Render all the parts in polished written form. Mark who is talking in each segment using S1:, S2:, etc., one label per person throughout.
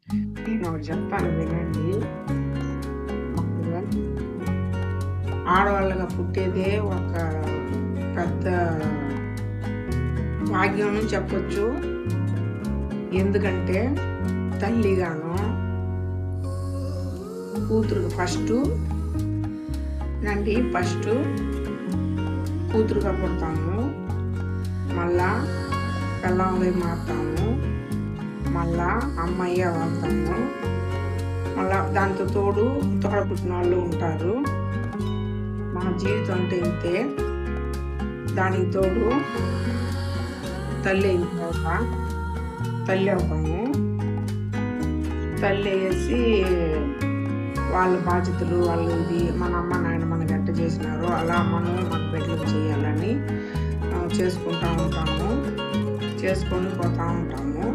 S1: నేను ఒకటి చెప్తాను వినండి. మామూలుగా ఆడవాళ్ళగా పుట్టేదే ఒక పెద్ద భాగ్యం అని చెప్పొచ్చు. ఎందుకంటే తల్లిగాను కూతురుకి ఫస్ట్ కూతురుగా పుడతాము, మళ్ళా పెళ్ళాంగా మారుతాము, మళ్ళా అమ్మాయి అవుతాము, మళ్ళా దాంతో తోడు పుట్టిన వాళ్ళు ఉంటారు. మన జీవితం అంటే ఇంతే. దానికి తోడు తల్లి అయిన తర్వాత తల్లి అవుతాము. తల్లి వేసి వాళ్ళ బాధ్యతలు వాళ్ళు ఇది మన అమ్మ నాయన మనకి ఎట్ట చేసినారో అలా మనం మన బిడ్డలకు చేయాలని చేసుకుంటూ ఉంటాము, చేసుకొని పోతూ ఉంటాము.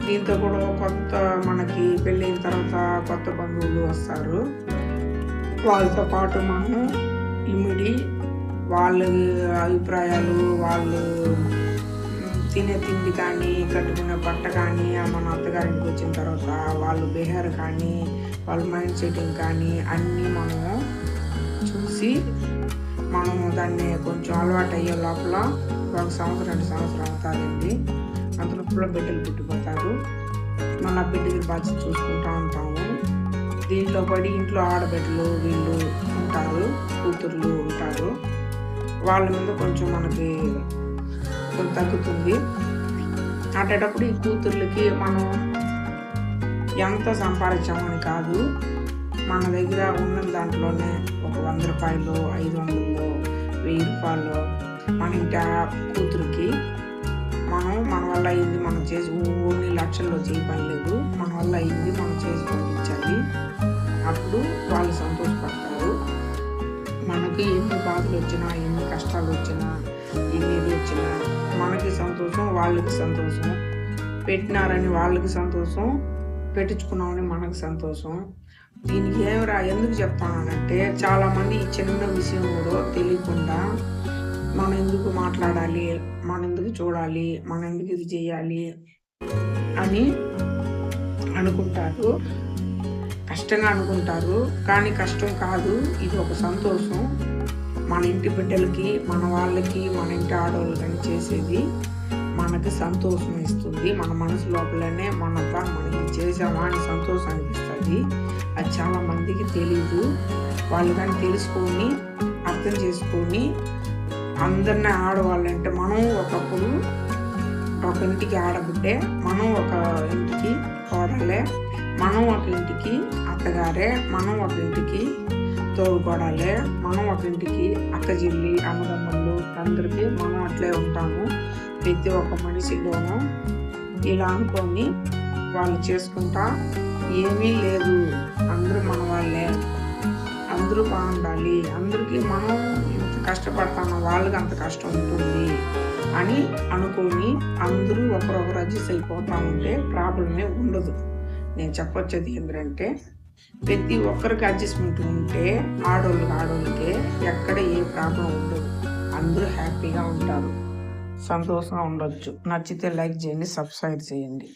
S1: దీంతో కూడా కొత్త మనకి పెళ్ళైన తర్వాత కొత్త బంధువులు వస్తారు. వాళ్ళతో పాటు మనం ఇమిడి వాళ్ళ అభిప్రాయాలు, వాళ్ళు తినే తిండి కానీ, కట్టుకునే బట్ట కానీ, మన అత్తగారింటికి వచ్చిన తర్వాత వాళ్ళు బిహేవియర్ కానీ, వాళ్ళ మైండ్ సెట్టింగ్ కానీ అన్నీ మనము చూసి మనము దాన్ని కొంచెం అలవాటు అయ్యే లోపల 1 సంవత్సరం 2 సంవత్సరాలు అవుతారండి. అంతలోపల బిడ్డలు పుట్టిపోతారు. మన బిడ్డకి బాధ్యత చూసుకుంటూ ఉంటాము. దీంట్లో పడి ఇంట్లో ఆడబిడ్డలు వీళ్ళు ఉంటారు, కూతుర్లు ఉంటారు. వాళ్ళ మీద కొంచెం మనకి తగ్గుతుంది. అట్టేటప్పుడు ఈ కూతుర్లకి మనం ఎంత సంపాదించామని కాదు, మన దగ్గర ఉన్న దాంట్లోనే ఒక 100 రూపాయలు, 500, 1000 రూపాయలు మన ఇంటి కూతురికి మన వల్ల అయింది మనం చేసి ఓన్లీ లక్షల్లో చేయలేదు, మన వల్ల అయింది మనం చేసి పంపించాలి. అప్పుడు వాళ్ళు సంతోషపడతారు. మనకి ఎన్ని బాధలు వచ్చినా, ఎన్ని కష్టాలు వచ్చినా, ఎన్ని వచ్చినా మనకి సంతోషం, వాళ్ళకి సంతోషం. పెట్టినారని వాళ్ళకి సంతోషం, పెట్టించుకున్నామని మనకు సంతోషం. దీనికి ఎందుకు చెప్తానంటే చాలామంది ఈ చిన్న విషయం కూడా తెలియకుండా మనం ఎందుకు మాట్లాడాలి, మనం ఎందుకు చూడాలి, మనం ఎందుకు ఇది చేయాలి అని అనుకుంటారు. కష్టంగా అనుకుంటారు, కానీ కష్టం కాదు, ఇది ఒక సంతోషం. మన ఇంటి బిడ్డలకి, మన వాళ్ళకి, మన ఇంటి ఆడవాళ్ళని చేసేది మనకి సంతోషం ఇస్తుంది. మన మనసు లోపలనే మనం ఇది చేసామా అని సంతోషం అనిపిస్తుంది. అది చాలా మందికి తెలీదు. వాళ్ళు కానీ తెలుసుకొని అర్థం చేసుకొని అందరినీ ఆడవాళ్ళంటే మనం ఒకప్పుడు ఒక ఇంటికి ఆడబిడ్డే, మనం ఒక ఇంటికి కోడలే, మనం ఒక ఇంటికి అత్తగారే, మనం ఒక ఇంటికి తోడుకోడాలే, మనం ఒక ఇంటికి అక్క చెల్లి అన్నదమ్ముళ్ళు అందరికీ మనం అట్లే ఉంటాము. ప్రతి ఒక్క మనిషిలోనూ ఇలా అనుకొని వాళ్ళు చేసుకుంటా ఏమీ లేదు, అందరూ మన వాళ్ళే, అందరూ బాగుండాలి, అందరికీ మనం ఇంత కష్టపడతాము వాళ్ళకి అంత కష్టం ఉంటుంది అని అనుకొని అందరూ ఒకరొకరు అడ్జస్ట్ అయిపోతూ ఉంటే ప్రాబ్లమే ఉండదు. నేను చెప్పొచ్చేది ఏంటంటే ప్రతి ఒక్కరికి అడ్జస్ట్మెంట్ ఉంటే ఆడోళ్ళకే ఎక్కడ ఏ ప్రాబ్లం ఉండదు, అందరూ హ్యాపీగా ఉంటారు, సంతోషంగా ఉండొచ్చు. నచ్చితే లైక్ చేయండి, సబ్స్క్రైబ్ చేయండి.